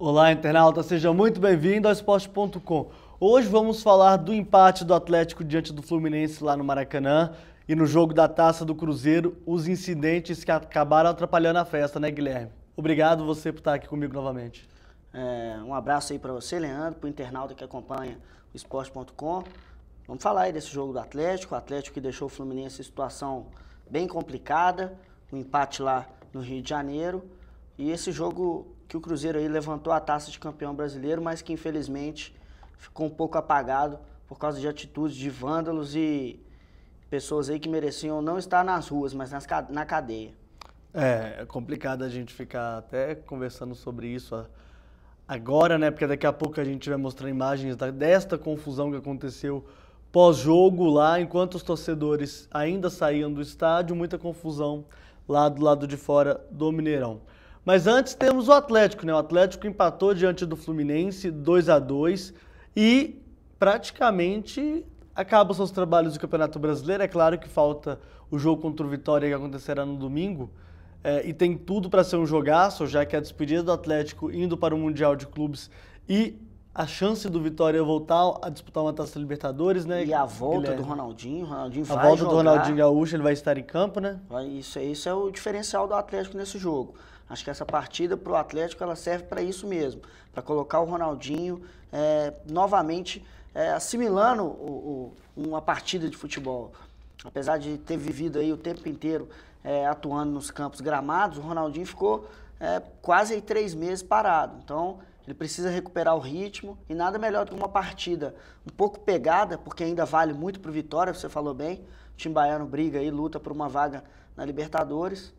Olá, internauta, seja muito bem-vindo ao Esporte.com. Hoje vamos falar do empate do Atlético diante do Fluminense lá no Maracanã e no jogo da Taça do Cruzeiro, os incidentes que acabaram atrapalhando a festa, né, Guilherme? Obrigado você por estar aqui comigo novamente. Um abraço aí para você, Leandro, para o internauta que acompanha o Esporte.com. Vamos falar aí desse jogo do Atlético, o Atlético que deixou o Fluminense em situação bem complicada, um empate lá no Rio de Janeiro, e esse jogo que o Cruzeiro aí levantou a taça de campeão brasileiro, mas que infelizmente ficou um pouco apagado por causa de atitudes de vândalos e pessoas aí que mereciam não estar nas ruas, mas na cadeia. É complicado a gente ficar até conversando sobre isso agora, né? Porque daqui a pouco a gente vai mostrar imagens desta confusão que aconteceu pós-jogo lá, enquanto os torcedores ainda saíam do estádio, muita confusão lá do lado de fora do Mineirão. Mas antes temos o Atlético, né? O Atlético empatou diante do Fluminense 2-2 e praticamente acabam seus trabalhos do Campeonato Brasileiro. É claro que falta o jogo contra o Vitória que acontecerá no domingo, e tem tudo para ser um jogaço, já que a despedida do Atlético indo para o Mundial de Clubes e a chance do Vitória voltar a disputar uma Taça Libertadores, né? E a volta Guilherme? do Ronaldinho vai jogar. A volta do Ronaldinho Gaúcho, ele vai estar em campo, né? Isso é o diferencial do Atlético nesse jogo. Acho que essa partida para o Atlético ela serve para isso mesmo, para colocar o Ronaldinho novamente assimilando uma partida de futebol. Apesar de ter vivido aí o tempo inteiro atuando nos campos gramados, o Ronaldinho ficou quase aí 3 meses parado. Então ele precisa recuperar o ritmo e nada melhor do que uma partida um pouco pegada, porque ainda vale muito para o Vitória, você falou bem. O time baiano briga aí, luta por uma vaga na Libertadores.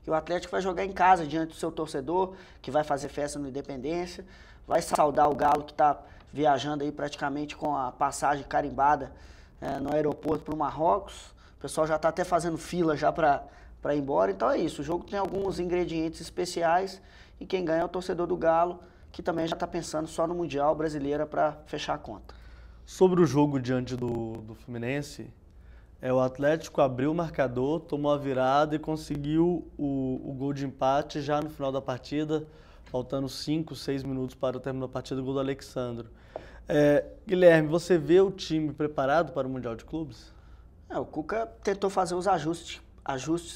E o Atlético vai jogar em casa diante do seu torcedor, que vai fazer festa no Independência, vai saudar o Galo que está viajando aí praticamente com a passagem carimbada no aeroporto para o Marrocos. O pessoal já está até fazendo fila já para ir embora. Então é isso, o jogo tem alguns ingredientes especiais e quem ganha é o torcedor do Galo, que também já está pensando só no Mundial Brasileira para fechar a conta. Sobre o jogo diante do Fluminense, o Atlético abriu o marcador, tomou a virada e conseguiu o gol de empate já no final da partida, faltando 5, 6 minutos para o término da partida, o gol do Alexandro. Guilherme, você vê o time preparado para o Mundial de Clubes? O Cuca tentou fazer os ajustes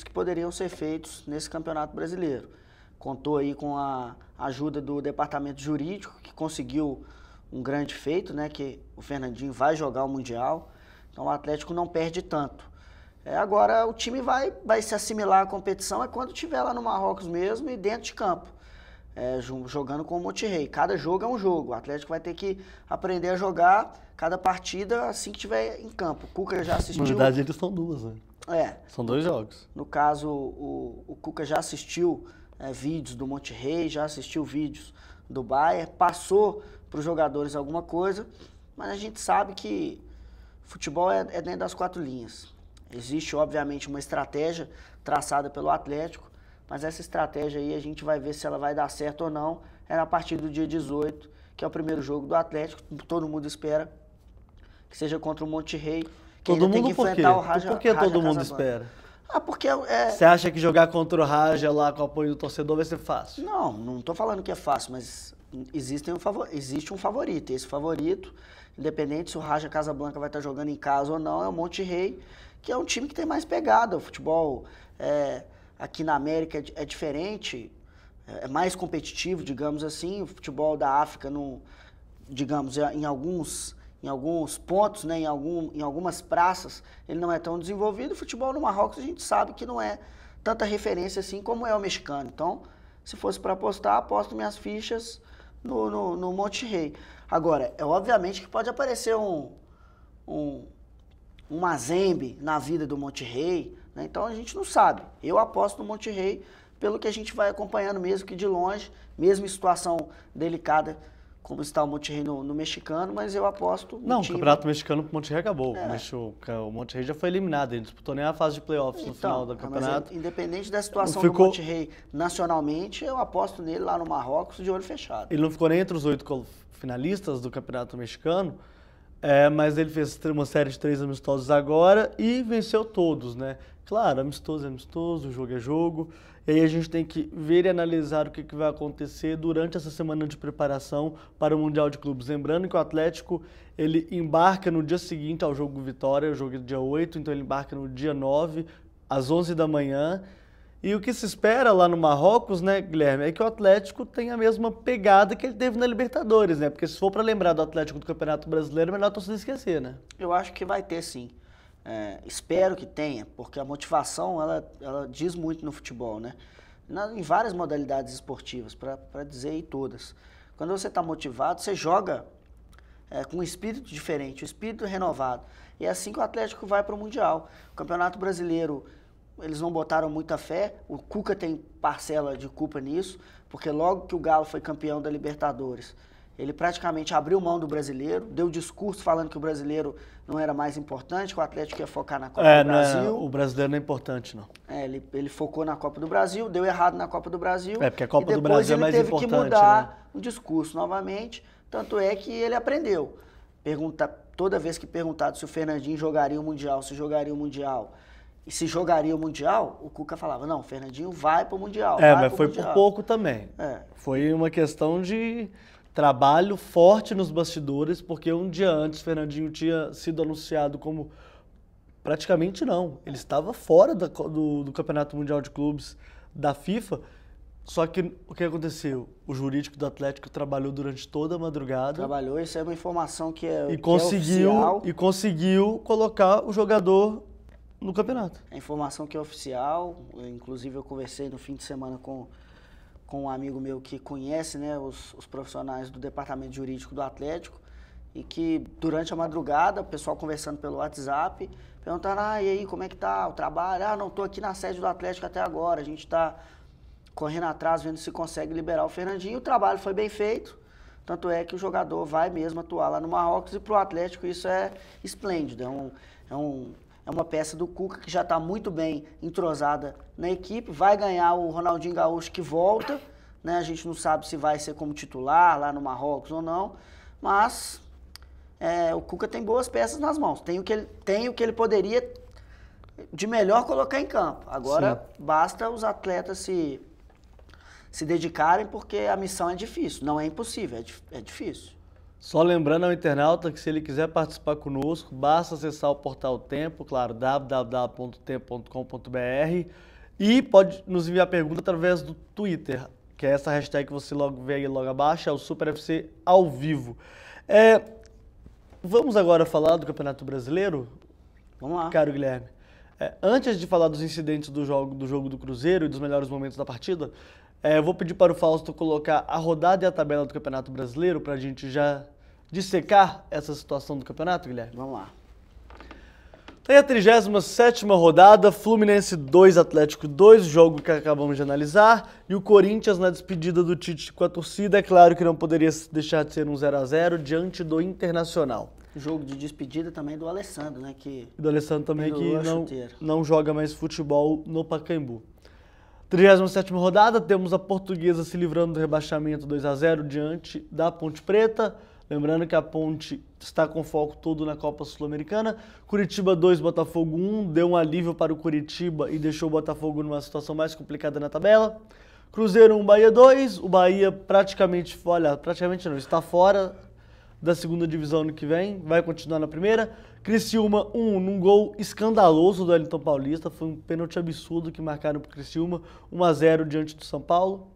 que poderiam ser feitos nesse Campeonato Brasileiro. Contou aí com a ajuda do departamento jurídico, que conseguiu um grande feito, né, que o Fernandinho vai jogar o Mundial. Então o Atlético não perde tanto. Agora o time vai se assimilar à competição quando estiver lá no Marrocos mesmo e dentro de campo, jogando com o Monterrey. Cada jogo é um jogo. O Atlético vai ter que aprender a jogar cada partida assim que estiver em campo. O Cuca já assistiu. Na verdade, eles são duas, né? São 2 jogos. No caso, o Cuca já assistiu vídeos do Monterrey, já assistiu vídeos do Bayern, passou para os jogadores alguma coisa, mas a gente sabe que futebol é dentro das 4 linhas. Existe, obviamente, uma estratégia traçada pelo Atlético, mas essa estratégia aí a gente vai ver se ela vai dar certo ou não. É na partir do dia 18, que é o primeiro jogo do Atlético. Todo mundo espera que seja contra o Monterrey, que ainda tem que enfrentar o Raja. Por que todo mundo espera? Porque Você acha que jogar contra o Raja lá com o apoio do torcedor vai ser fácil? Não estou falando que é fácil, mas existe um favorito. E esse favorito, independente se o Raja Casablanca vai estar jogando em casa ou não, é o Monterrey, que é um time que tem mais pegada. O futebol aqui na América é diferente, é mais competitivo, digamos assim. O futebol da África, digamos, em alguns pontos, né, em algumas praças, ele não é tão desenvolvido. O futebol no Marrocos a gente sabe que não é tanta referência assim como é o mexicano. Então, se fosse para apostar, aposto minhas fichas no Monterrey. Agora, obviamente que pode aparecer um Mazembe na vida do Monterrey, né? Então a gente não sabe. Eu aposto no Monterrey pelo que a gente vai acompanhando mesmo que de longe, mesmo em situação delicada como está o Monterrey no mexicano, mas eu aposto no time. O campeonato mexicano pro Monterrey acabou. O Monterrey já foi eliminado, ele não disputou nem a fase de playoffs no final do campeonato. Mas independente da situação do Monterrey nacionalmente, eu aposto nele lá no Marrocos de olho fechado. Ele não ficou nem entre os 8 finalistas do campeonato mexicano, mas ele fez uma série de 3 amistosos agora e venceu todos, né? Claro, amistoso é amistoso, jogo é jogo. E aí a gente tem que ver e analisar o que vai acontecer durante essa semana de preparação para o Mundial de Clubes. Lembrando que o Atlético, ele embarca no dia seguinte ao jogo Vitória, o jogo é dia 8, então ele embarca no dia 9, às 11 da manhã. E o que se espera lá no Marrocos, né, Guilherme, é que o Atlético tenha a mesma pegada que ele teve na Libertadores, né? Porque se for para lembrar do Atlético do Campeonato Brasileiro, é melhor a torcida esquecer, né? Eu acho que vai ter sim. Espero que tenha, porque a motivação ela diz muito no futebol, né? Em várias modalidades esportivas, para dizer aí todas. Quando você está motivado, você joga com um espírito diferente, um espírito renovado. E é assim que o Atlético vai para o Mundial. O Campeonato Brasileiro, eles não botaram muita fé, o Cuca tem parcela de culpa nisso, porque logo que o Galo foi campeão da Libertadores, ele praticamente abriu mão do brasileiro, deu discurso falando que o brasileiro não era mais importante, que o Atlético ia focar na Copa do Brasil. O brasileiro não é importante, não. Ele focou na Copa do Brasil, deu errado na Copa do Brasil. Porque a Copa do Brasil é mais importante. Depois ele teve que mudar o discurso novamente, tanto é que ele aprendeu. Toda vez que perguntado se o Fernandinho jogaria o Mundial, e se jogaria o Mundial, o Cuca falava, não, o Fernandinho vai pro Mundial. Mas foi por pouco também. Foi uma questão de trabalho forte nos bastidores, porque um dia antes o Fernandinho tinha sido anunciado como... Praticamente não. Ele estava fora do Campeonato Mundial de Clubes da FIFA, só que o que aconteceu? O jurídico do Atlético trabalhou durante toda a madrugada. Trabalhou, isso é uma informação que é oficial. E conseguiu colocar o jogador no campeonato. A informação que é oficial, inclusive eu conversei no fim de semana com um amigo meu que conhece, né, os profissionais do departamento jurídico do Atlético, e que durante a madrugada, o pessoal conversando pelo WhatsApp, perguntaram, e aí, como é que tá o trabalho? Não, tô aqui na sede do Atlético até agora, a gente tá correndo atrás, vendo se consegue liberar o Fernandinho. O trabalho foi bem feito, tanto é que o jogador vai mesmo atuar lá no Marrocos, e pro Atlético isso é esplêndido, é uma peça do Cuca que já está muito bem entrosada na equipe, vai ganhar o Ronaldinho Gaúcho que volta, né? A gente não sabe se vai ser como titular lá no Marrocos ou não, mas o Cuca tem boas peças nas mãos, tem o que ele poderia de melhor colocar em campo. Agora basta os atletas se dedicarem, porque a missão é difícil, não é impossível, é difícil. Só lembrando ao internauta que se ele quiser participar conosco, basta acessar o portal Tempo, claro, www.tempo.com.br, e pode nos enviar pergunta através do Twitter, que é essa hashtag que você vê aí logo abaixo, é o SuperFC ao vivo. Vamos agora falar do Campeonato Brasileiro? Vamos lá. Caro Guilherme, antes de falar dos incidentes do jogo do Cruzeiro e dos melhores momentos da partida, eu vou pedir para o Fausto colocar a rodada e a tabela do Campeonato Brasileiro para a gente já dissecar essa situação do campeonato, Guilherme? Vamos lá. Tem a 37ª rodada, Fluminense 2, Atlético 2, jogo que acabamos de analisar, e o Corinthians na despedida do Tite com a torcida. É claro que não poderia deixar de ser um 0-0 diante do Internacional. Jogo de despedida também do Alessandro, né? Do Alessandro também, que não joga mais futebol no Pacaembu. 37ª rodada, temos a Portuguesa se livrando do rebaixamento 2-0 diante da Ponte Preta. Lembrando que a Ponte está com foco todo na Copa Sul-Americana. Curitiba 2, Botafogo 1, deu um alívio para o Curitiba e deixou o Botafogo numa situação mais complicada na tabela. Cruzeiro 1, Bahia 2, o Bahia praticamente não, está fora da segunda divisão ano que vem, vai continuar na primeira. Criciúma 1, num gol escandaloso do Wellington Paulista, foi um pênalti absurdo que marcaram para o Criciúma, 1-0 diante do São Paulo.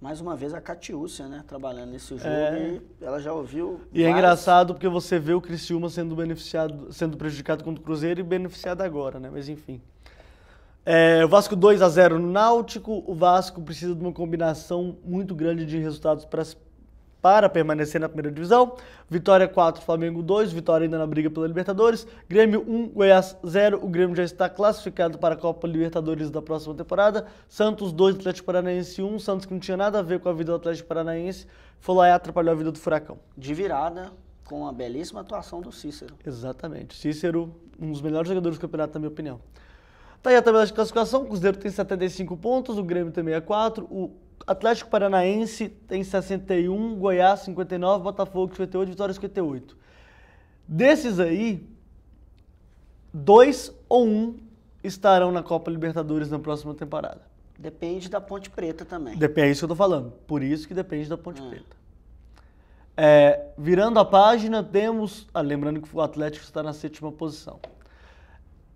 Mais uma vez a Catiúcia, né, trabalhando nesse jogo, e ela já ouviu... E é engraçado porque você vê o Criciúma sendo prejudicado contra o Cruzeiro e beneficiado agora, né, mas enfim. O Vasco 2-0 no Náutico, o Vasco precisa de uma combinação muito grande de resultados para permanecer na primeira divisão. Vitória 4, Flamengo 2, Vitória ainda na briga pela Libertadores. Grêmio 1, Goiás 0, o Grêmio já está classificado para a Copa Libertadores da próxima temporada. Santos 2, Atlético Paranaense 1, Santos que não tinha nada a ver com a vida do Atlético Paranaense, foi lá e atrapalhou a vida do Furacão. De virada, com a belíssima atuação do Cícero. Exatamente, Cícero, um dos melhores jogadores do campeonato, na minha opinião. Tá aí a tabela de classificação, o Cruzeiro tem 75 pontos, o Grêmio tem 64, o Atlético Paranaense tem 61, Goiás 59, Botafogo 58, Vitória 58. Desses aí, 2 ou 1 estarão na Copa Libertadores na próxima temporada? Depende da Ponte Preta também. É isso que eu tô falando. Por isso que depende da Ponte Preta. Virando a página, temos... lembrando que o Atlético está na 7ª posição.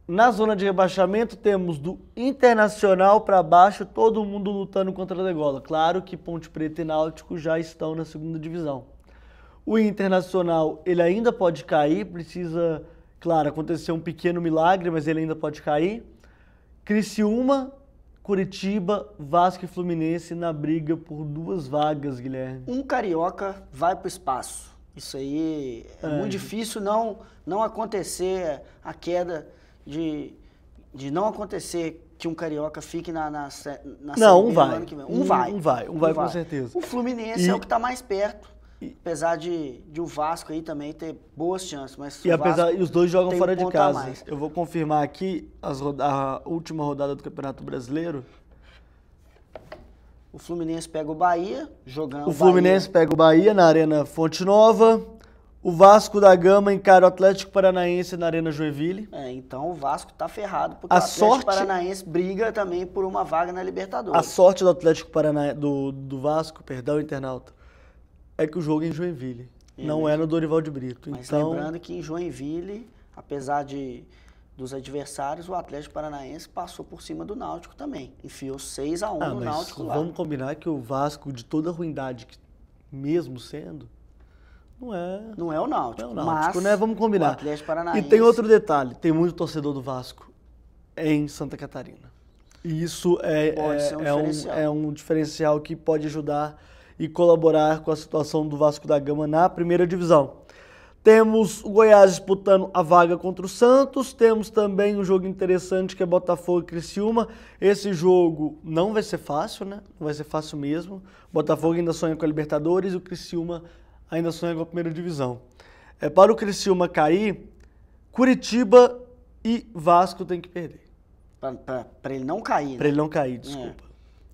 Na zona de rebaixamento, temos do Internacional para baixo, todo mundo lutando contra a degola. Claro que Ponte Preta e Náutico já estão na 2ª divisão. O Internacional, ele ainda pode cair, precisa, claro, acontecer um pequeno milagre, mas ele ainda pode cair. Criciúma, Curitiba, Vasco e Fluminense na briga por 2 vagas, Guilherme. Um carioca vai para o espaço. Isso aí é muito difícil não acontecer a queda de não acontecer que um carioca fique na Série B no ano que vem. Um vai com certeza. O Fluminense é o que está mais perto, apesar de o Vasco aí também ter boas chances. Mas e os dois jogam fora de casa. Eu vou confirmar aqui a última rodada do Campeonato Brasileiro. O Fluminense pega o Bahia, jogando o Fluminense pega o Bahia na Arena Fonte Nova. O Vasco da Gama encara o Atlético Paranaense na Arena Joinville. Então o Vasco tá ferrado, porque o Atlético Paranaense briga também por uma vaga na Libertadores. A sorte do Atlético Paranaense, do Vasco, perdão, internauta, é que o jogo é em Joinville, não é no Dorival de Brito. Mas lembrando que em Joinville, apesar dos adversários, o Atlético Paranaense passou por cima do Náutico também. Enfiou 6-1 no Náutico lá. Vamos combinar que o Vasco, de toda a ruindade, mesmo sendo... Não é o Náutico, mas né? Vamos combinar. O Atlético Paranaense... E tem outro detalhe, tem muito torcedor do Vasco em Santa Catarina. E isso é um diferencial que pode ajudar e colaborar com a situação do Vasco da Gama na 1ª divisão. Temos o Goiás disputando a vaga contra o Santos, temos também um jogo interessante que é Botafogo e Criciúma. Esse jogo não vai ser fácil, né? Não vai ser fácil mesmo. O Botafogo ainda sonha com a Libertadores e o Criciúma ainda sonha com a 1ª divisão. Para o Criciúma cair, Curitiba e Vasco tem que perder. Para ele não cair, né? Para ele não cair, desculpa.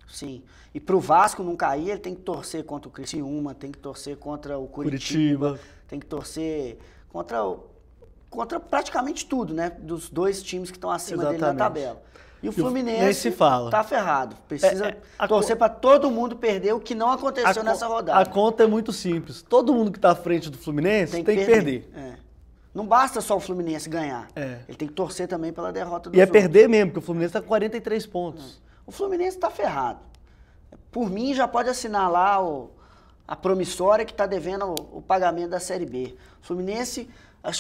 Sim. E para o Vasco não cair, ele tem que torcer contra o Criciúma, tem que torcer contra o Curitiba. Tem que torcer contra praticamente tudo, né? Dos 2 times que estão acima dele na tabela. E o Fluminense tá ferrado. Precisa torcer para todo mundo perder, o que não aconteceu nessa rodada. A conta é muito simples. Todo mundo que está à frente do Fluminense tem que perder. Não basta só o Fluminense ganhar. Ele tem que torcer também pela derrota do E perder mesmo, porque o Fluminense está com 43 pontos. O Fluminense está ferrado. Por mim, já pode assinar lá a promissória que está devendo o pagamento da Série B. O Fluminense,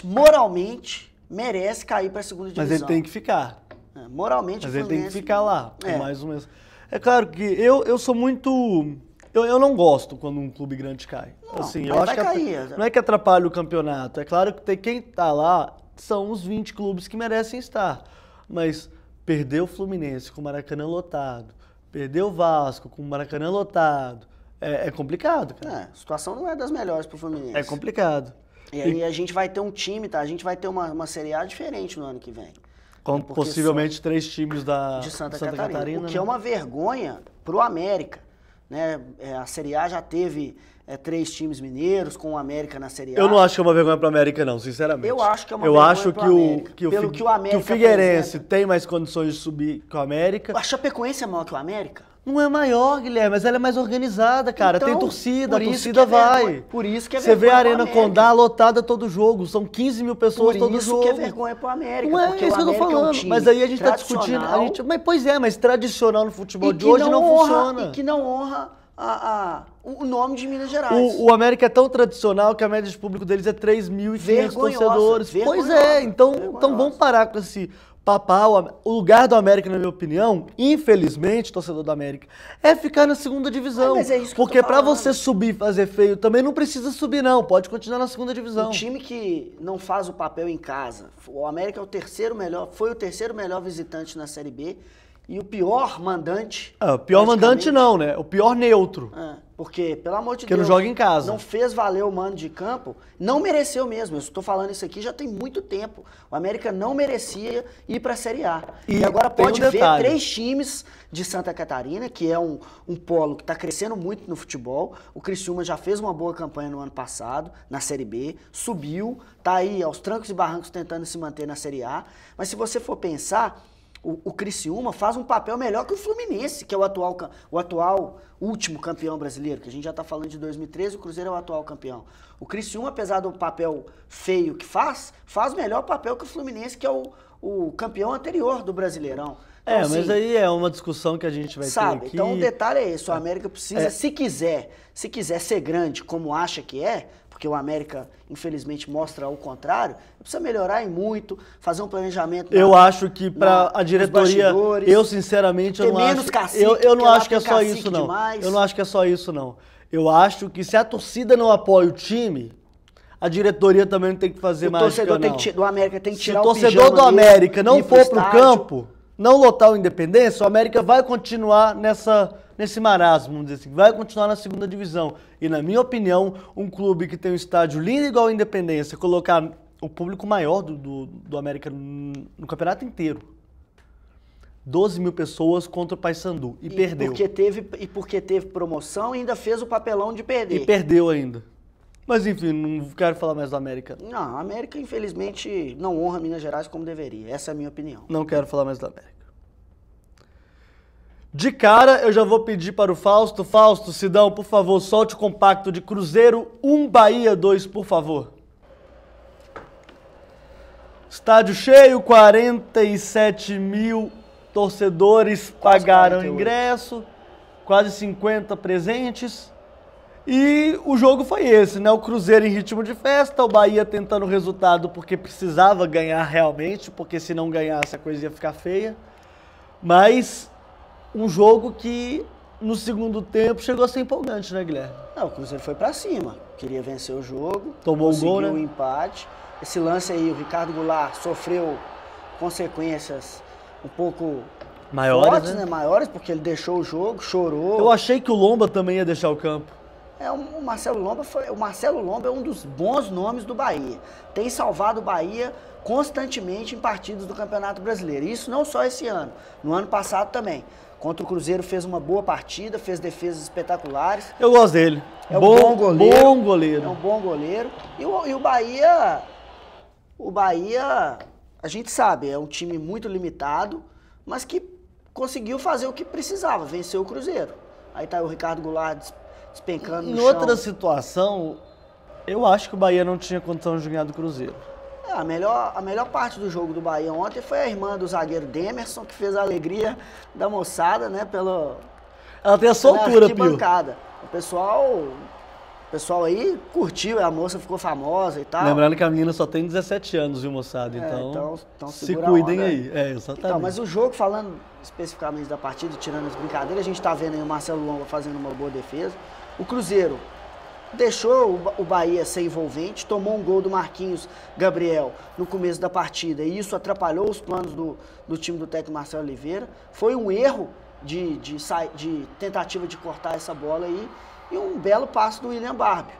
moralmente, merece cair para a 2ª divisão. Mas ele tem que ficar. Moralmente, mas ele tem que ficar lá, mais ou menos. É claro que eu sou muito... Eu não gosto quando um clube grande cai. Não, assim, eu acho que não é que atrapalha o campeonato. É claro que quem está lá são os 20 clubes que merecem estar. Mas perder o Fluminense com o Maracanã lotado, perder o Vasco com o Maracanã lotado, é complicado, cara. A situação não é das melhores pro Fluminense. É complicado. E aí a gente vai ter um time, tá? A gente vai ter uma Série A diferente no ano que vem. Com possivelmente 3 times de Santa Catarina. O que é uma vergonha pro América. Né? A Série A já teve 3 times mineiros com o América na Série A. Eu não acho que é uma vergonha pro América, não, sinceramente. Eu acho que é uma vergonha pro América. Que o Figueirense tem mais condições de subir que o América. A Chapecoense é maior que o América? Não é maior, Guilherme, mas ela é mais organizada, cara. Então, tem torcida, a torcida vai. Por isso que é vergonha. Você vê a Arena Condá lotada todo jogo, são 15 mil pessoas todo jogo. Por isso que é vergonha pro América. Não é isso que eu tô falando, mas aí a gente tá discutindo. Mas tradicional no futebol de hoje não funciona. E que não honra o nome de Minas Gerais. O América é tão tradicional que a média de público deles é 3.500 torcedores. Pois é, então vamos parar com esse papal. O lugar do América, na minha opinião, infelizmente, torcedor do América, é ficar na 2ª divisão. Mas é isso que porque para você subir e fazer feio também não precisa subir, não. Pode continuar na 2ª divisão. O time que não faz o papel em casa, o América é foi o terceiro melhor visitante na Série B. E o pior mandante... O pior mandante não, né? O pior neutro. Porque, pelo amor de Deus... Porque não joga em casa. Não fez valer o mando de campo. Não mereceu mesmo. Eu estou falando isso aqui já tem muito tempo. O América não merecia ir para a Série A. E agora pode ver 3 times de Santa Catarina, que é um polo que está crescendo muito no futebol. O Criciúma já fez uma boa campanha no ano passado, na Série B. Subiu, está aí aos trancos e barrancos tentando se manter na Série A. Mas se você for pensar... o Criciúma faz um papel melhor que o Fluminense, que é o atual último campeão brasileiro, que a gente já está falando de 2013, o Cruzeiro é o atual campeão. O Criciúma, apesar do papel feio que faz melhor papel que o Fluminense, que é o campeão anterior do Brasileirão. Então, mas assim, aí é uma discussão que a gente vai ter aqui. Então o detalhe é esse, o América precisa, se quiser ser grande como acha que é, porque o América, infelizmente, mostra o contrário, precisa melhorar em muito, fazer um planejamento. Eu acho que para a diretoria, eu sinceramente, eu não acho que é só isso, não. Eu não acho que é só isso, não. Eu acho que se a torcida não apoia o time, a diretoria também tem que fazer mais. O torcedor do América tem que tirar o pijama. Se o torcedor do América não for pro campo, não lotar o Independência, o América vai continuar nesse marasmo, vamos dizer assim, vai continuar na segunda divisão. E, na minha opinião, um clube que tem um estádio lindo igual a Independência, colocar o público maior do América no campeonato inteiro. 12 mil pessoas contra o Paysandu. E perdeu. Porque teve promoção e ainda fez o papelão de perder. E perdeu ainda. Mas, enfim, não quero falar mais do América. Não, a América, infelizmente, não honra Minas Gerais como deveria. Essa é a minha opinião. Não quero falar mais do América. De cara, eu já vou pedir para o Fausto. Fausto, Sidão, por favor, solte o compacto de Cruzeiro 1, Bahia 2, por favor. Estádio cheio, 47 mil torcedores pagaram ingresso, quase 50 presentes. E o jogo foi esse, né? O Cruzeiro em ritmo de festa, o Bahia tentando o resultado porque precisava ganhar realmente, porque se não ganhasse a coisa ia ficar feia. Mas um jogo que no segundo tempo chegou a ser empolgante, né, Guilherme? Não, o Cruzeiro foi pra cima, queria vencer o jogo, tomou o gol, né? Conseguiu o empate. Esse lance aí, o Ricardo Goulart sofreu consequências um pouco fortes, né? Maiores, porque ele deixou o jogo, chorou. Eu achei que o Lomba também ia deixar o campo. O Marcelo Lomba é um dos bons nomes do Bahia. Tem salvado o Bahia constantemente em partidas do Campeonato Brasileiro. Isso não só esse ano, no ano passado também. Contra o Cruzeiro fez uma boa partida, fez defesas espetaculares. Eu gosto dele. É um bom goleiro. Bom goleiro. É um bom goleiro. E o Bahia, a gente sabe, é um time muito limitado, mas que conseguiu fazer o que precisava, vencer o Cruzeiro. Aí tá o Ricardo Goulart despencando no chão. Em outra situação, eu acho que o Bahia não tinha condição de ganhar do Cruzeiro. A melhor parte do jogo do Bahia ontem foi a irmã do zagueiro Demerson, que fez a alegria da moçada, né, ela tem a soltura, Pio. O pessoal aí curtiu, a moça ficou famosa e tal. Lembrando que a menina só tem 17 anos, viu, moçada? Então se cuidem aí. Exatamente. Então, mas o jogo, falando especificamente da partida, tirando as brincadeiras, a gente tá vendo aí o Marcelo Lomba fazendo uma boa defesa. O Cruzeiro deixou o Bahia ser envolvente, tomou um gol do Marquinhos Gabriel no começo da partida e isso atrapalhou os planos do time do técnico Marcelo Oliveira. Foi um erro de tentativa de cortar essa bola aí e um belo passe do William Barbio,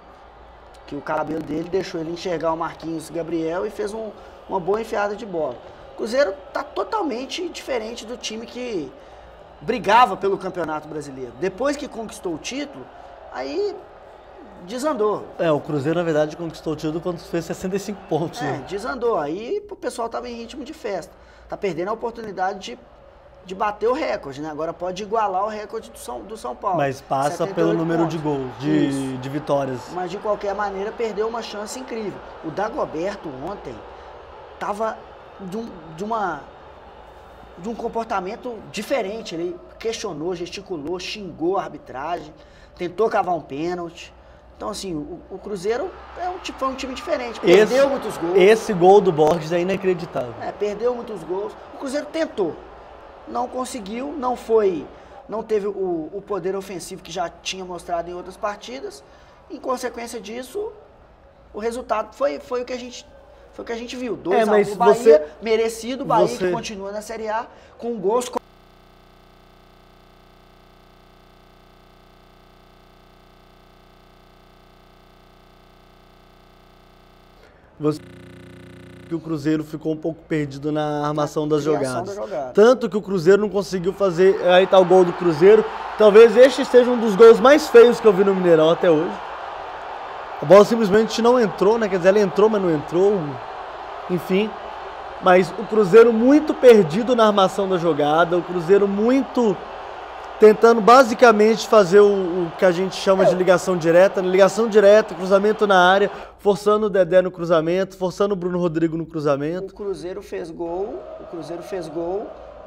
que o cabelo dele deixou ele enxergar o Marquinhos Gabriel e fez uma boa enfiada de bola. O Cruzeiro está totalmente diferente do time que brigava pelo Campeonato Brasileiro. Depois que conquistou o título, aí desandou. O Cruzeiro, na verdade, conquistou o título quando fez 65 pontos. Né? Desandou. Aí o pessoal estava em ritmo de festa. Tá perdendo a oportunidade de bater o recorde, né? Agora pode igualar o recorde do São Paulo. Mas passa pelo número de gols, de vitórias. Mas de qualquer maneira perdeu uma chance incrível. O Dagoberto ontem estava de um comportamento diferente. Ele questionou, gesticulou, xingou a arbitragem, tentou cavar um pênalti. Então, assim, o Cruzeiro foi um time diferente, perdeu muitos gols. Esse gol do Borges é inacreditável. Perdeu muitos gols. O Cruzeiro tentou, não conseguiu, não teve o poder ofensivo que já tinha mostrado em outras partidas. Em consequência disso, o resultado foi o que a gente viu. 2-1 o Bahia, merecido, o Bahia que continua na Série A, com gols... que o Cruzeiro ficou um pouco perdido na armação das jogadas. Tanto que o Cruzeiro não conseguiu fazer... Aí tá o gol do Cruzeiro. Talvez este seja um dos gols mais feios que eu vi no Mineirão até hoje. A bola simplesmente não entrou, né? Quer dizer, ela entrou, mas não entrou. Enfim. Mas o Cruzeiro muito perdido na armação da jogada, o Cruzeiro muito tentando basicamente fazer o que a gente chama de ligação direta, cruzamento na área, forçando o Dedé no cruzamento, forçando o Bruno Rodrigo no cruzamento. O Cruzeiro fez gol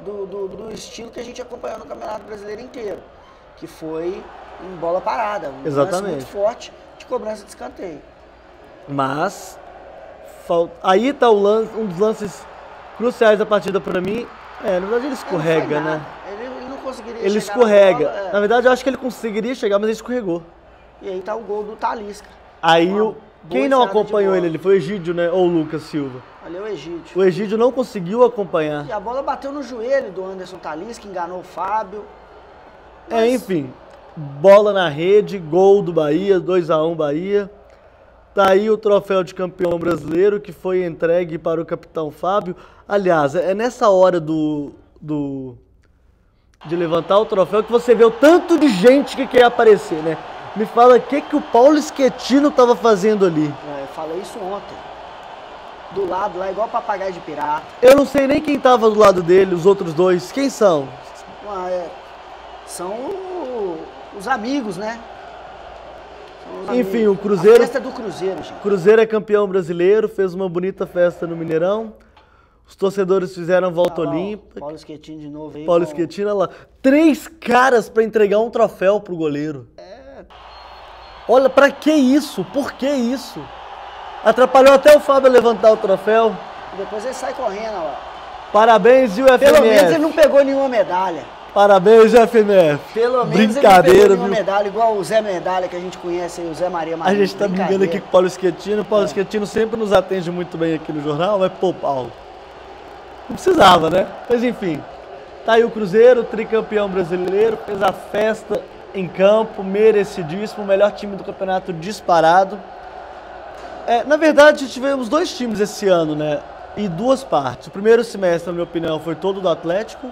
do estilo que a gente acompanhou no Campeonato Brasileiro inteiro, que foi em bola parada, Exatamente. Lance muito forte de cobrança de escanteio. Mas aí está um dos lances cruciais da partida para mim. Na verdade ele escorrega, né? Ele não conseguiria Ele chegar escorrega. na bola, Na verdade eu acho que ele conseguiria chegar, mas ele escorregou. E aí tá o gol do Talisca. Aí quem não acompanhou ele foi o Egídio, né? Ou o Lucas Silva. Ali é o Egídio. O Egídio não conseguiu acompanhar. E a bola bateu no joelho do Anderson Talisca, enganou o Fábio. Enfim, bola na rede, gol do Bahia, 2-1 Bahia. Tá aí o troféu de campeão brasileiro que foi entregue para o capitão Fábio. Aliás, é nessa hora de levantar o troféu que você vê o tanto de gente que quer aparecer, né? Me fala o que o Paulo Schettino estava fazendo ali. Eu falei isso ontem. Do lado lá, igual papagaio de pirata. Eu não sei nem quem estava do lado dele, os outros dois. Quem são? São os amigos, né? Enfim, o Cruzeiro... A festa do Cruzeiro, gente. Cruzeiro é campeão brasileiro, fez uma bonita festa no Mineirão. Os torcedores fizeram volta olímpica. Paulo Schettino de novo aí. Paulo Schettino, olha lá. 3 caras para entregar um troféu pro goleiro. Olha, pra que isso? Por que isso? Atrapalhou até o Fábio a levantar o troféu. E depois ele sai correndo, ó. Parabéns, UFMF. Pelo menos ele não pegou nenhuma medalha. Parabéns, UFMF. Pelo menos ele não pegou nenhuma medalha, igual o Zé Medalha que a gente conhece aí, o Zé Maria Marinho. A gente tá brincando aqui com o Paulo Schettino. O Paulo Schettino sempre nos atende muito bem aqui no jornal, mas pô, Paulo, não precisava, né? Mas enfim, tá aí o Cruzeiro, tricampeão brasileiro, fez a festa em campo, merecidíssimo, o melhor time do campeonato disparado. Na verdade, tivemos 2 times esse ano, né? E 2 partes. O primeiro semestre, na minha opinião, foi todo do Atlético.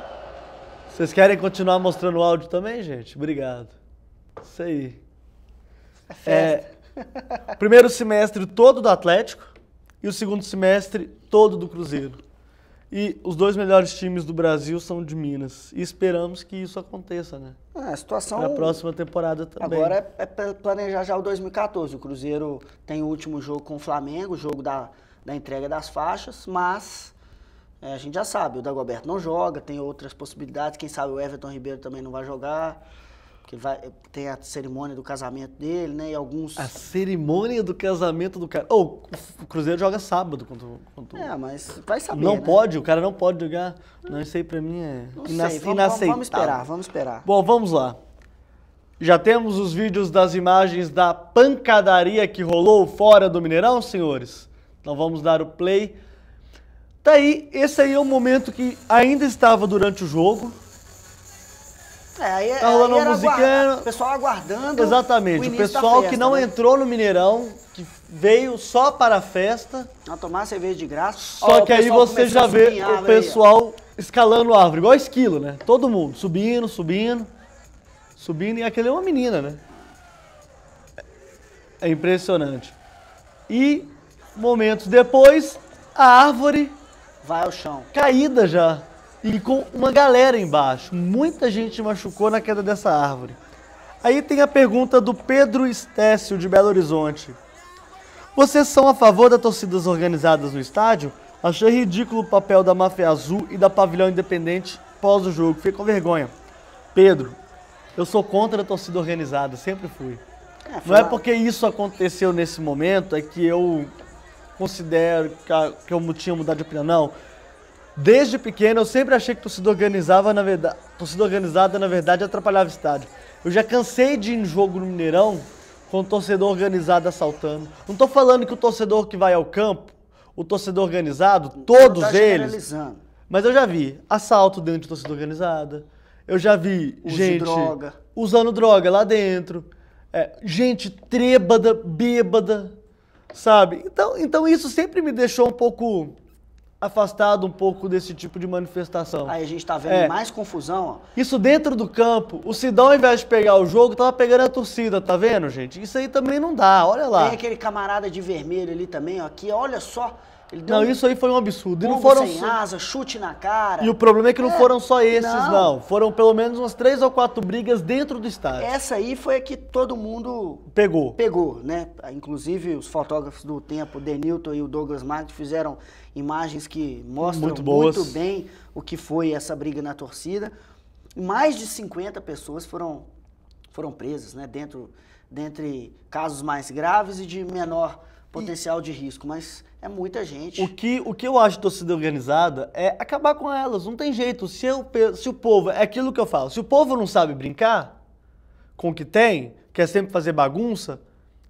Vocês querem continuar mostrando o áudio também, gente? Obrigado. Isso aí. É festa. Primeiro semestre todo do Atlético e o segundo semestre todo do Cruzeiro. E os 2 melhores times do Brasil são de Minas. E esperamos que isso aconteça, né? A situação... Na próxima temporada também. Agora é planejar já o 2014. O Cruzeiro tem o último jogo com o Flamengo, o jogo da entrega das faixas, mas a gente já sabe, o Dagoberto não joga, tem outras possibilidades, quem sabe o Everton Ribeiro também não vai jogar, porque tem a cerimônia do casamento dele, né, e alguns... A cerimônia do casamento do cara... o Cruzeiro joga sábado contra... mas vai saber, Não né? pode, o cara não pode jogar. Não, isso aí pra mim é inaceitável. Vamos esperar. Bom, vamos lá. Já temos os vídeos das imagens da pancadaria que rolou fora do Mineirão, senhores? Então vamos dar o play. Tá aí, esse aí é um momento que ainda estava durante o jogo. Tá rolando uma musiquinha. O pessoal aguardando. Exatamente, o pessoal que não entrou no Mineirão, que veio só para a festa. Não tomar cerveja de graça. Só que aí você já vê o pessoal escalando a árvore, igual esquilo, né? Todo mundo subindo e aquele é uma menina, né? É impressionante. E momentos depois, a árvore vai ao chão. Caída já. E com uma galera embaixo. Muita gente machucou na queda dessa árvore. Aí tem a pergunta do Pedro Estécio, de Belo Horizonte. Vocês são a favor das torcidas organizadas no estádio? Achei ridículo o papel da Máfia Azul e da Pavilhão Independente pós o jogo. Fiquei com vergonha. Pedro, eu sou contra a torcida organizada, sempre fui. Não é porque isso aconteceu nesse momento, é que eu considero que eu tinha mudado de opinião, não. Desde pequeno eu sempre achei que torcida organizada, na verdade, atrapalhava o estádio. Eu já cansei de ir em jogo no Mineirão com o torcedor organizado assaltando. Não tô falando que o torcedor que vai ao campo, o torcedor organizado, todos eles... Mas eu já vi assalto dentro de torcida organizada, eu já vi gente usando droga lá dentro, gente trêbada, bêbada, sabe? Então isso sempre me deixou um pouco afastado um pouco desse tipo de manifestação. Aí a gente tá vendo mais confusão, ó. Isso dentro do campo, o Sidão, ao invés de pegar o jogo, tava pegando a torcida, tá vendo, gente? Isso aí também não dá, olha lá. Tem aquele camarada de vermelho ali também, ó, que olha só, Ele deu Não, isso aí foi um absurdo. E não combo foram sem asa, chute na cara. E o problema é que não foram só esses, não. não. Foram pelo menos umas 3 ou 4 brigas dentro do estádio. Essa aí foi a que todo mundo Pegou, né? Inclusive os fotógrafos do tempo, o Denilton e o Douglas Marques, fizeram imagens que mostram muito bem o que foi essa briga na torcida. Mais de 50 pessoas foram presas, né? Dentre casos mais graves e de menor potencial de risco, mas é muita gente. O que eu acho de torcida organizada é acabar com elas, não tem jeito. Se o povo, é aquilo que eu falo, se o povo não sabe brincar com o que tem, quer sempre fazer bagunça,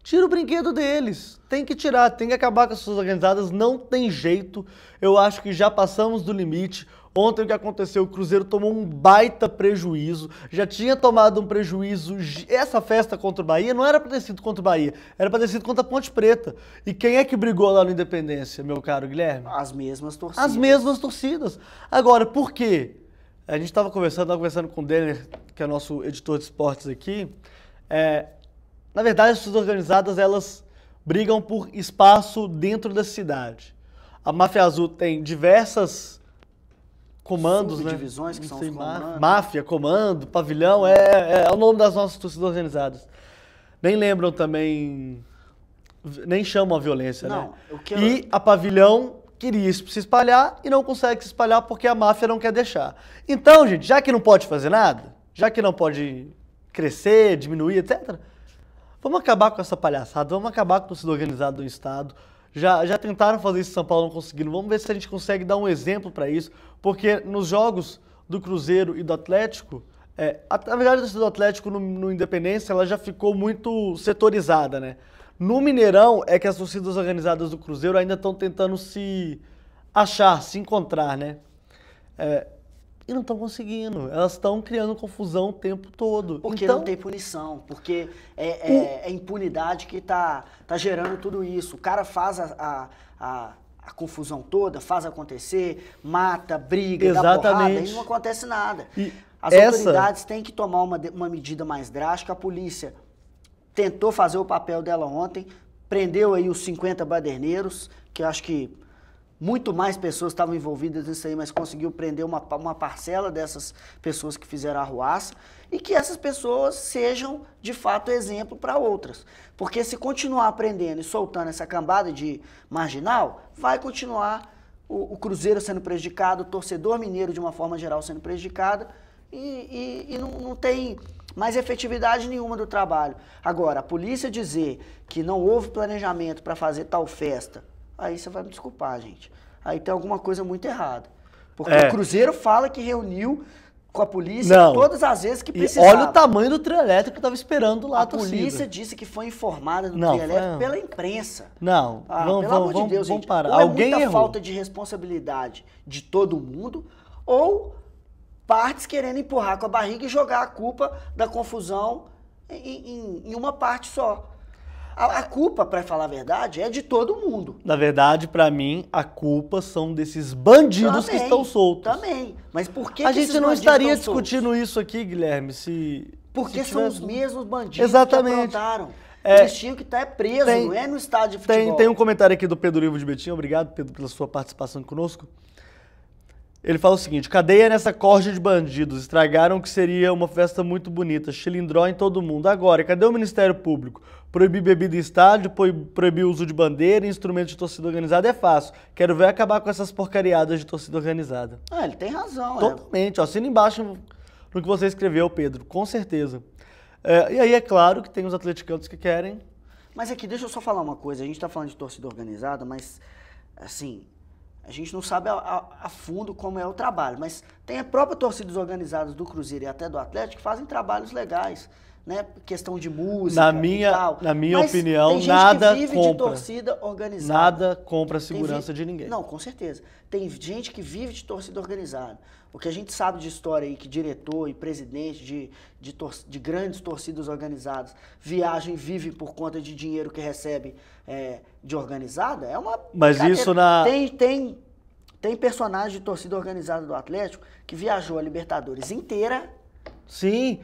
tira o brinquedo deles. Tem que tirar, tem que acabar com as torcidas organizadas, não tem jeito. Eu acho que já passamos do limite. Ontem o que aconteceu, o Cruzeiro tomou um baita prejuízo, já tinha tomado um prejuízo, essa festa contra o Bahia não era para ter sido contra o Bahia, era para ter sido contra a Ponte Preta. E quem é que brigou lá no Independência, meu caro Guilherme? As mesmas torcidas. As mesmas torcidas. Agora, por quê? A gente estava conversando com o Denner, que é nosso editor de esportes aqui. Na verdade, as torcidas organizadas, elas brigam por espaço dentro da cidade. A Máfia Azul tem diversas comandos, né? Subdivisões que são os comandos. Máfia, comando, pavilhão, é o nome das nossas torcidas organizadas. Nem lembram também, nem chamam a violência, não, né? E a pavilhão queria se espalhar e não consegue se espalhar porque a máfia não quer deixar. Então, gente, já que não pode fazer nada, já que não pode crescer, diminuir, etc., vamos acabar com essa palhaçada, vamos acabar com a torcida organizada do Estado. Já tentaram fazer isso em São Paulo, não conseguiram. Vamos ver se a gente consegue dar um exemplo para isso, porque nos jogos do Cruzeiro e do Atlético, na verdade a torcida do Atlético no Independência, ela já ficou muito setorizada, né? No Mineirão é que as torcidas organizadas do Cruzeiro ainda estão tentando se achar, se encontrar, né? E não estão conseguindo. Elas estão criando confusão o tempo todo. Porque então, não tem punição. Porque é impunidade que tá gerando tudo isso. O cara faz a confusão toda, faz acontecer, mata, briga, dá porrada, e não acontece nada. As autoridades têm que tomar uma medida mais drástica. A polícia tentou fazer o papel dela ontem, prendeu aí os 50 baderneiros, que eu acho que muito mais pessoas estavam envolvidas nisso aí, mas conseguiu prender uma parcela dessas pessoas que fizeram a arruaça e que essas pessoas sejam, de fato, exemplo para outras. Porque se continuar prendendo e soltando essa cambada de marginal, vai continuar o Cruzeiro sendo prejudicado, o torcedor mineiro, de uma forma geral, sendo prejudicado e não tem mais efetividade nenhuma do trabalho. Agora, a polícia dizer que não houve planejamento para fazer tal festa, aí você vai me desculpar, gente. Aí tem alguma coisa muito errada. Porque o Cruzeiro fala que reuniu com a polícia todas as vezes que precisava. E olha o tamanho do trio elétrico que estava esperando lá a torcida. A polícia disse que foi informada do trio elétrico pela imprensa. Não, pelo amor de Deus, gente. Parar. Ou Alguém muita falta de responsabilidade de todo mundo, ou partes querendo empurrar com a barriga e jogar a culpa da confusão em uma parte só. A culpa, para falar a verdade, é de todo mundo. Na verdade, para mim, a culpa são desses bandidos que estão soltos. Também. Mas por que a gente não estaria discutindo isso aqui, Guilherme, Porque são os mesmos bandidos que aprontaram. Eles tinham que estar presos, não é no estádio de futebol. Tem um comentário aqui do Pedro Ivo de Betim. Obrigado, Pedro, pela sua participação conosco. Ele fala o seguinte: cadeia nessa corja de bandidos, estragaram o que seria uma festa muito bonita, chilindró em todo mundo. Agora, cadê o Ministério Público? Proibir bebida em estádio, proibir o uso de bandeira e instrumentos de torcida organizada é fácil. Quero ver acabar com essas porcariadas de torcida organizada. Ele tem razão. Totalmente, assina embaixo no que você escreveu, Pedro, com certeza. E aí é claro que tem os atleticanos que querem. Mas aqui, deixa eu só falar uma coisa, a gente tá falando de torcida organizada, mas, assim, a gente não sabe a fundo como é o trabalho, mas tem a própria torcidas organizadas do Cruzeiro e até do Atlético que fazem trabalhos legais, né? Questão de música e tal. Na minha opinião, tem gente nada que vive compra. De torcida organizada. Nada compra a segurança de ninguém. Não, com certeza. Tem gente que vive de torcida organizada. O que a gente sabe de história aí, que diretor e presidente de grandes torcidas organizadas viajam e vivem por conta de dinheiro que recebe de organizada, é uma... Mas isso Tem personagem de torcida organizada do Atlético que viajou a Libertadores inteira. Sim.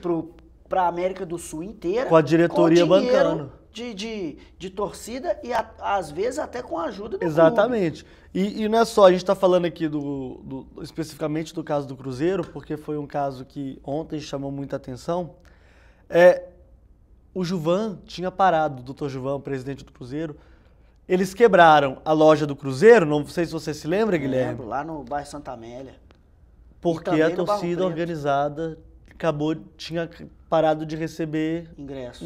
Pra América do Sul inteira. Com a diretoria bancando. de torcida e às vezes até com a ajuda do Exatamente. E não é só, a gente está falando aqui especificamente do caso do Cruzeiro, porque foi um caso que ontem chamou muita atenção. O Gilvan tinha parado, o Dr. Gilvan, o presidente do Cruzeiro, eles quebraram a loja do Cruzeiro, não sei se você se lembra, Guilherme. Lá no bairro Santa Amélia. Porque a torcida organizada tinha parado de receber ingresso.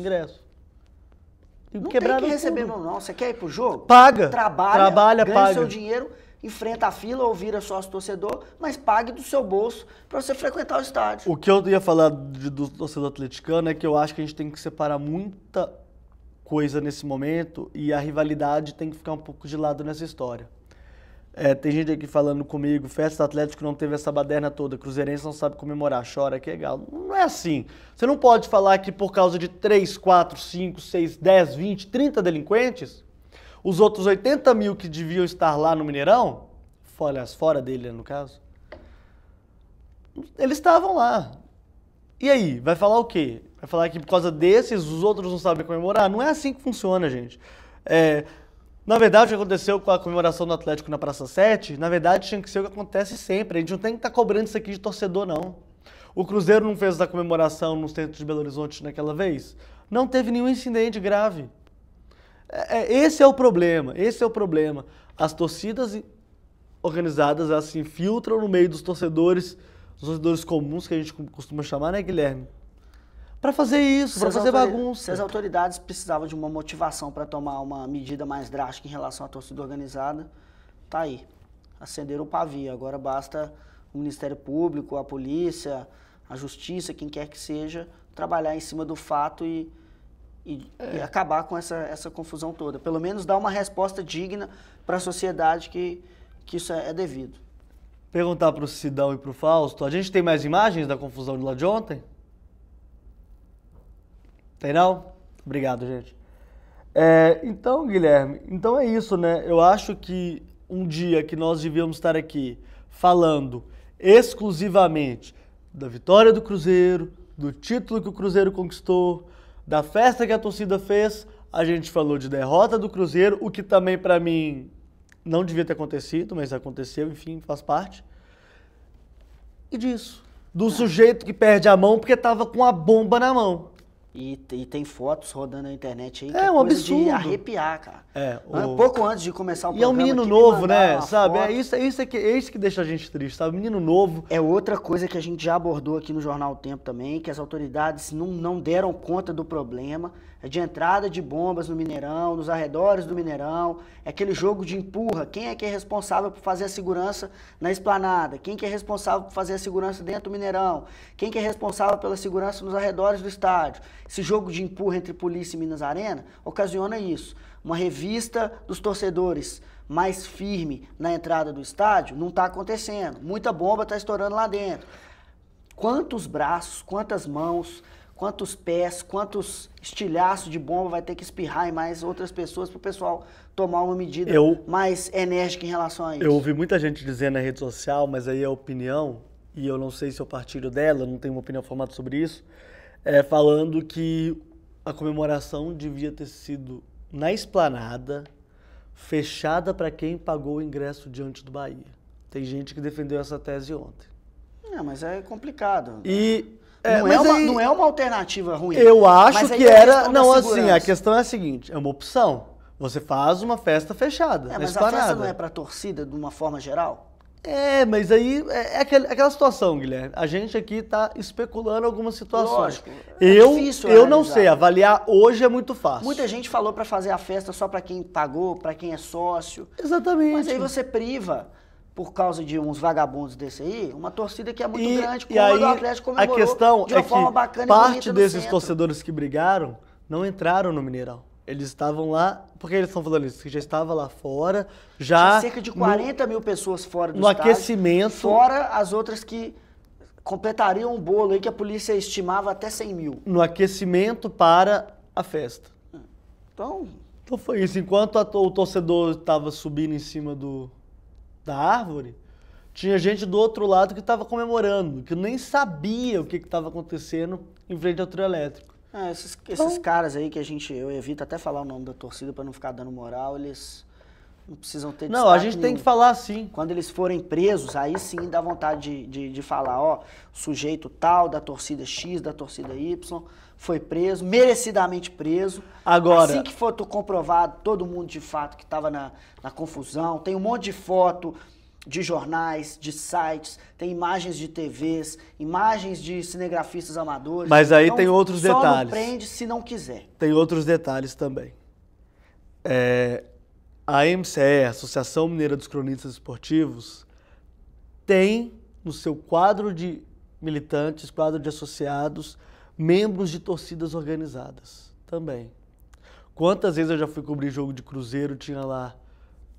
Não tem que receber não. Você quer ir pro jogo? Paga. Trabalha, ganha paga seu dinheiro, enfrenta a fila ou vira sócio-torcedor, mas pague do seu bolso para você frequentar o estádio. O que eu ia falar do torcedor atleticano é que eu acho que a gente tem que separar muita coisa nesse momento e a rivalidade tem que ficar um pouco de lado nessa história. Tem gente aqui falando comigo, festa Atlético não teve essa baderna toda, cruzeirense não sabe comemorar, chora, que legal. Não é assim. Você não pode falar que por causa de 3, 4, 5, 6, 10, 20, 30 delinquentes, os outros 80 mil que deviam estar lá no Mineirão, fora dele no caso, eles estavam lá. E aí, vai falar o quê? Vai falar que por causa desses os outros não sabem comemorar? Não é assim que funciona, gente. Na verdade, o que aconteceu com a comemoração do Atlético na Praça 7, na verdade tinha que ser o que acontece sempre. A gente não tem que estar cobrando isso aqui de torcedor, não. O Cruzeiro não fez a comemoração no centro de Belo Horizonte naquela vez? Não teve nenhum incidente grave. Esse é o problema, As torcidas organizadas, elas se infiltram no meio dos torcedores comuns, que a gente costuma chamar, né, Guilherme? Para fazer isso, para fazer bagunça. Se as autoridades precisavam de uma motivação para tomar uma medida mais drástica em relação à torcida organizada, tá aí. Acenderam o pavio. Agora basta o Ministério Público, a polícia, a justiça, quem quer que seja, trabalhar em cima do fato e acabar com essa confusão toda. Pelo menos dar uma resposta digna para a sociedade que isso é devido. Perguntar para o Sidão e para o Fausto, a gente tem mais imagens da confusão de lá de ontem? Tem não? Obrigado, gente. Então, Guilherme, então é isso, né? Eu acho que um dia que nós devíamos estar aqui falando exclusivamente da vitória do Cruzeiro, do título que o Cruzeiro conquistou, da festa que a torcida fez, a gente falou de derrota do Cruzeiro, o que também para mim não devia ter acontecido, mas aconteceu, enfim, faz parte. E disso. Do sujeito que perde a mão porque tava com a bomba na mão. E tem fotos rodando na internet aí que é um coisa absurdo. De arrepiar, cara. Pouco antes de começar o programa. E é um menino novo, né? Sabe? É isso que deixa a gente triste, sabe? Menino novo. É outra coisa que a gente já abordou aqui no Jornal O Tempo também, que as autoridades não deram conta do problema. É de entrada de bombas no Mineirão, nos arredores do Mineirão. É aquele jogo de empurra. Quem é que é responsável por fazer a segurança na esplanada? Quem que é responsável por fazer a segurança dentro do Mineirão? Quem que é responsável pela segurança nos arredores do estádio? Esse jogo de empurra entre polícia e Minas Arena ocasiona isso. Uma revista dos torcedores mais firme na entrada do estádio não está acontecendo. Muita bomba está estourando lá dentro. Quantos braços, quantas mãos, quantos pés, quantos estilhaços de bomba vai ter que espirrar em mais outras pessoas para o pessoal tomar uma medida mais enérgica em relação a isso? Eu ouvi muita gente dizendo na rede social, mas aí é opinião, e eu não sei se eu partilho dela, não tenho uma opinião formada sobre isso, falando que a comemoração devia ter sido na esplanada, fechada para quem pagou o ingresso diante do Bahia. Tem gente que defendeu essa tese ontem. Mas é complicado. Não é uma alternativa ruim. Eu acho que era... Não, assim, a questão é a seguinte, é uma opção. Você faz uma festa fechada, na mas esplanada. A festa não é para a torcida de uma forma geral? Mas aí é aquela situação, Guilherme. A gente aqui está especulando algumas situações. Lógico, eu não sei, avaliar hoje é muito fácil. Muita gente falou para fazer a festa só para quem pagou, para quem é sócio. Exatamente. Mas aí você priva, por causa de uns vagabundos desse aí, uma torcida que é muito grande, como a do Atlético comemorou a questão de uma forma bacana e bonita parte desses torcedores que brigaram não entraram no Mineirão. Eles estavam lá, porque eles estão falando isso, que já estava lá fora, já... Tinha cerca de 40 mil pessoas fora do estádio. No aquecimento. Fora as outras que completariam o bolo aí, que a polícia estimava até 100 mil. No aquecimento para a festa. Então foi isso. Enquanto o torcedor estava subindo em cima da árvore, tinha gente do outro lado que estava comemorando, que nem sabia o que estava acontecendo em frente ao trio elétrico. Esses caras aí que eu evito até falar o nome da torcida para não ficar dando moral, eles não precisam ter Não, a gente tem que falar assim. Quando eles forem presos, aí sim dá vontade de falar, ó, sujeito tal, da torcida X, da torcida Y, foi preso, merecidamente preso. Agora, assim que for comprovado, todo mundo de fato que estava na confusão, tem um monte de foto de jornais, de sites, tem imagens de TVs, imagens de cinegrafistas amadores. Mas aí então, tem outros só detalhes. não prende se não quiser. Tem outros detalhes também. A AMCE, Associação Mineira dos Cronistas Esportivos, tem no seu quadro de militantes, quadro de associados, membros de torcidas organizadas também. Quantas vezes eu já fui cobrir jogo de Cruzeiro, tinha lá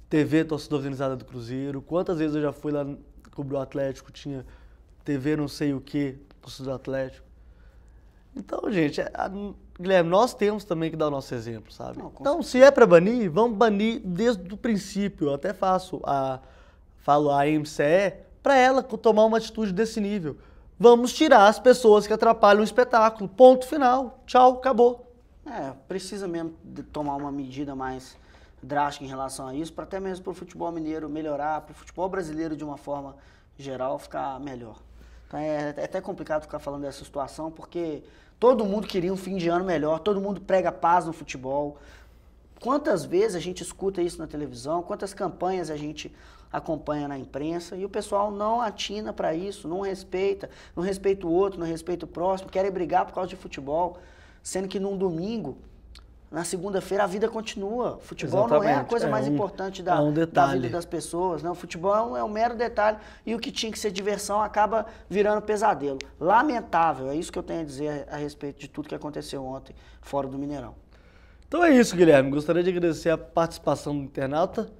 TV Torcida Organizada do Cruzeiro. Quantas vezes eu já fui lá cobrir o Atlético, tinha TV não sei o que, Torcida do Atlético. Então, gente, Guilherme, nós temos também que dar o nosso exemplo, sabe? Não, então, se é para banir, vamos banir desde o princípio. Eu até falo a AMCE para ela tomar uma atitude desse nível. Vamos tirar as pessoas que atrapalham o espetáculo. Ponto final. Tchau, acabou. Precisa mesmo de tomar uma medida mais drástica em relação a isso, para até mesmo para o futebol mineiro melhorar, para o futebol brasileiro de uma forma geral ficar melhor. Então é até complicado ficar falando dessa situação, porque todo mundo queria um fim de ano melhor, todo mundo prega paz no futebol. Quantas vezes a gente escuta isso na televisão, quantas campanhas a gente acompanha na imprensa e o pessoal não atina para isso, não respeita o outro, não respeita o próximo, querem brigar por causa de futebol, sendo que num domingo, na segunda-feira, a vida continua. Futebol Exatamente. Não é a coisa mais importante da vida das pessoas. Né? O futebol é um mero detalhe e o que tinha que ser diversão acaba virando pesadelo. Lamentável, é isso que eu tenho a dizer a respeito de tudo que aconteceu ontem fora do Mineirão. Então é isso, Guilherme. Gostaria de agradecer a participação do internauta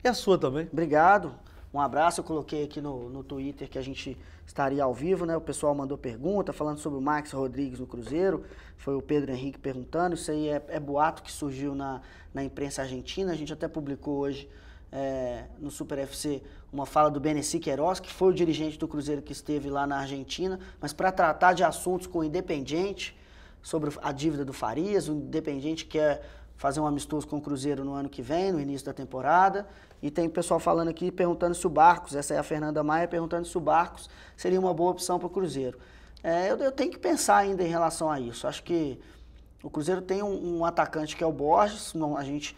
e a sua também. Obrigado. Um abraço, eu coloquei aqui no Twitter que a gente estaria ao vivo, né? O pessoal mandou pergunta falando sobre o Max Rodrigues no Cruzeiro. Foi o Pedro Henrique perguntando. Isso aí é boato que surgiu na imprensa argentina. A gente até publicou hoje no Super FC uma fala do Beneci Queiroz, que foi o dirigente do Cruzeiro que esteve lá na Argentina, mas para tratar de assuntos com o Independiente, sobre a dívida do Farias. O Independiente quer fazer um amistoso com o Cruzeiro no ano que vem, no início da temporada. E tem pessoal falando aqui, perguntando se o Barcos, essa é a Fernanda Maia, perguntando se o Barcos seria uma boa opção para o Cruzeiro. Eu tenho que pensar ainda em relação a isso. Acho que o Cruzeiro tem um atacante que é o Borges, a gente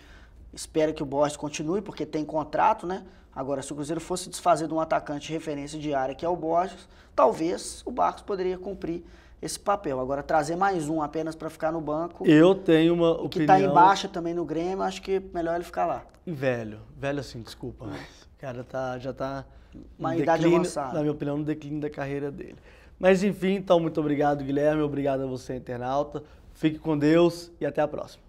espera que o Borges continue, porque tem contrato, né? Agora, se o Cruzeiro fosse desfazer de um atacante de referência diária, que é o Borges, talvez o Barcos poderia cumprir esse papel. Agora, trazer mais um apenas para ficar no banco... Eu tenho uma opinião... Que está em baixa também no Grêmio, acho que melhor ele ficar lá. Velho assim, desculpa, mas o cara já tá... Uma idade avançada. Na minha opinião, no declínio da carreira dele. Mas enfim, então, muito obrigado, Guilherme. Obrigado a você, internauta. Fique com Deus e até a próxima.